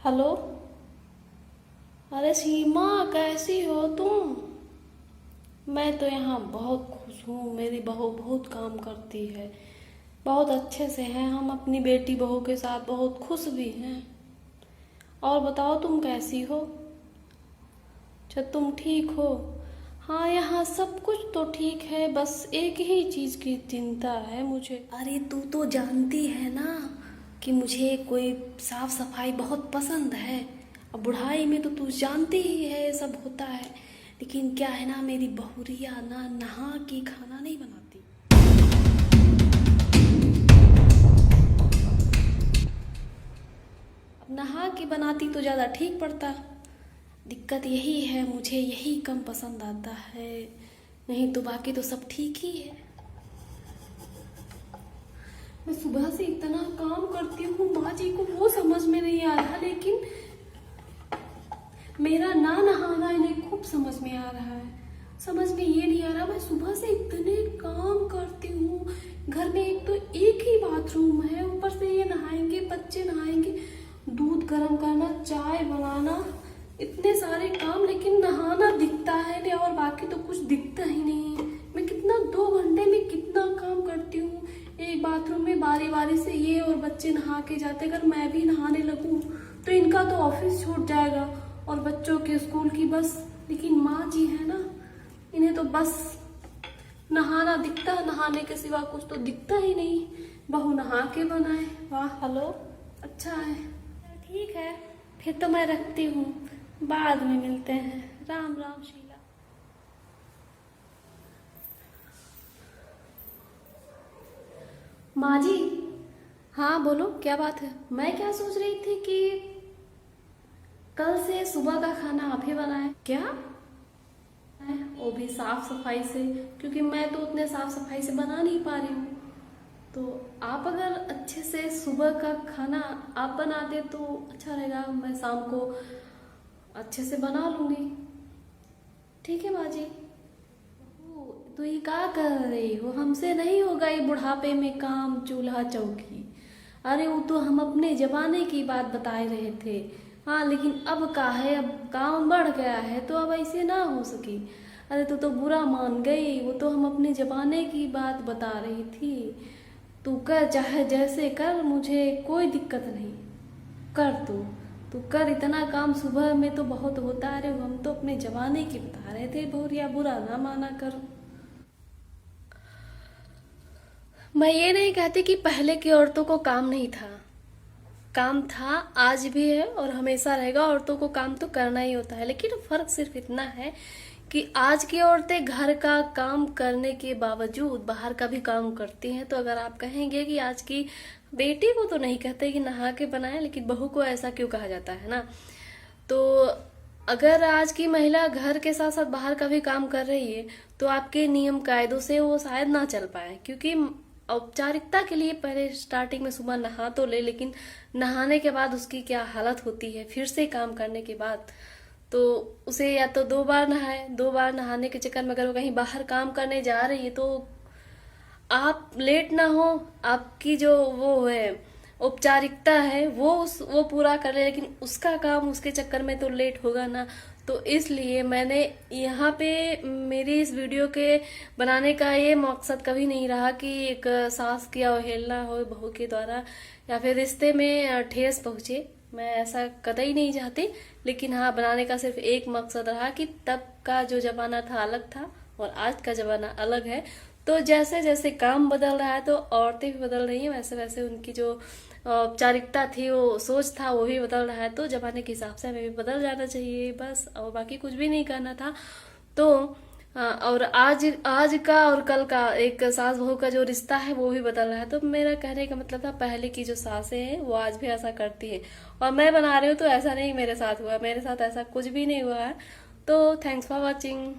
Hello. अरे सीमा, कैसी हो तुम? मैं तो यहाँ बहुत खुश हूँ। मेरी बहू बहुत काम करती है, बहुत अच्छे से हैं। हम अपनी बेटी बहू के साथ बहुत खुश भी हैं। और बताओ, तुम कैसी हो? अच्छा, तुम ठीक हो? हाँ, यहाँ सब कुछ तो ठीक है, बस एक ही चीज़ की चिंता है मुझे। अरे तू तो जानती है ना कि मुझे कोई साफ सफाई बहुत पसंद है। अब बुढ़ाई में तो तू जानती ही है ये सब होता है। लेकिन क्या है ना, मेरी बहुरिया ना नहा के खाना नहीं बनाती। अब नहा के बनाती तो ज़्यादा ठीक पड़ता। दिक्कत यही है, मुझे यही कम पसंद आता है। नहीं तो बाकी तो सब ठीक ही है। मैं सुबह से इतना काम करती हूँ, माँ जी को वो समझ में नहीं आ रहा, लेकिन मेरा ना नहाना इन्हें खूब समझ में आ रहा है। समझ में ये नहीं आ रहा, मैं सुबह से इतने काम करती हूँ। घर में एक तो एक ही बाथरूम है, ऊपर से ये नहाएंगे, बच्चे नहाएंगे, दूध गर्म करना, चाय बनाना, इतने सारे काम, लेकिन नहाना दिखता है नहीं और बाकी तो कुछ दिखता ही नहीं। मैं कितना 2 घंटे में कितना काम करती हूँ। एक बाथरूम में बारी बारी से ये और बच्चे नहा के जाते। अगर मैं भी नहाने लगूं तो इनका तो ऑफिस छूट जाएगा और बच्चों के स्कूल की बस। लेकिन माँ जी है ना, इन्हें तो बस नहाना दिखता है, नहाने के सिवा कुछ तो दिखता ही नहीं। बहू नहा के बनाए, वाह। हेलो, अच्छा है, ठीक है, फिर तो मैं रखती हूँ, बाद में मिलते हैं। राम राम शीला। माँ जी, हाँ बोलो, क्या बात है? मैं क्या सोच रही थी कि कल से सुबह का खाना आप ही बनाएं क्या? वो भी साफ सफाई से, क्योंकि मैं तो उतने साफ सफाई से बना नहीं पा रही हूँ। तो आप अगर अच्छे से सुबह का खाना आप बना दे तो अच्छा रहेगा। मैं शाम को अच्छे से बना लूँगी। ठीक है माँ जी। तो ये क्या कर रही हो? हमसे नहीं होगा ये बुढ़ापे में काम, चूल्हा चौकी। अरे वो तो हम अपने जमाने की बात बता रहे थे। हाँ, लेकिन अब का है, अब काम बढ़ गया है तो अब ऐसे ना हो सकी। अरे तू तो बुरा मान गई, वो तो हम अपने जमाने की बात बता रही थी। तू कर, चाहे जैसे कर, मुझे कोई दिक्कत नहीं। कर तू कर, इतना काम सुबह में तो बहुत होता है। अरे हम तो अपने जमाने की बता रहे थे, बहुरिया बुरा ना माना कर। मैं ये नहीं कहती कि पहले की औरतों को काम नहीं था। काम था, आज भी है और हमेशा रहेगा। औरतों को काम तो करना ही होता है, लेकिन फर्क सिर्फ इतना है कि आज की औरतें घर का काम करने के बावजूद बाहर का भी काम करती हैं। तो अगर आप कहेंगे कि आज की बेटी को, तो नहीं कहते कि नहा के बनाए, लेकिन बहू को ऐसा क्यों कहा जाता है ना? तो अगर आज की महिला घर के साथ साथ बाहर का भी काम कर रही है तो आपके नियम कायदों से वो शायद ना चल पाए, क्योंकि औपचारिकता के लिए पहले स्टार्टिंग में सुबह नहा तो ले, लेकिन नहाने के बाद उसकी क्या हालत होती है फिर से काम करने के बाद। तो उसे या तो 2 बार नहाए, 2 बार नहाने के चक्कर में अगर वो कहीं बाहर काम करने जा रही है तो आप लेट ना हो। आपकी जो वो है औपचारिकता है वो पूरा कर ले, लेकिन उसका काम उसके चक्कर में तो लेट होगा ना। तो इसलिए मैंने यहाँ पे मेरी इस वीडियो के बनाने का ये मकसद कभी नहीं रहा कि एक सास की अवहेलना हो बहू के द्वारा या फिर रिश्ते में ठेस पहुंचे। मैं ऐसा कतई नहीं चाहती। लेकिन हाँ, बनाने का सिर्फ एक मकसद रहा कि तब का जो जमाना था अलग था और आज का जमाना अलग है। तो जैसे जैसे काम बदल रहा है तो औरतें भी बदल रही हैं, वैसे वैसे उनकी जो औपचारिकता थी, वो सोच था, वो भी बदल रहा है। तो जमाने के हिसाब से हमें भी बदल जाना चाहिए बस, और बाकी कुछ भी नहीं करना था। तो और आज आज का और कल का एक सास बहू का जो रिश्ता है वो भी बदल रहा है। तो मेरा कहने का मतलब था, पहले की जो सासें हैं वो आज भी ऐसा करती हैं और मैं बना रही हूँ तो ऐसा नहीं मेरे साथ हुआ। मेरे साथ ऐसा कुछ भी नहीं हुआ है। तो थैंक्स फॉर वॉचिंग।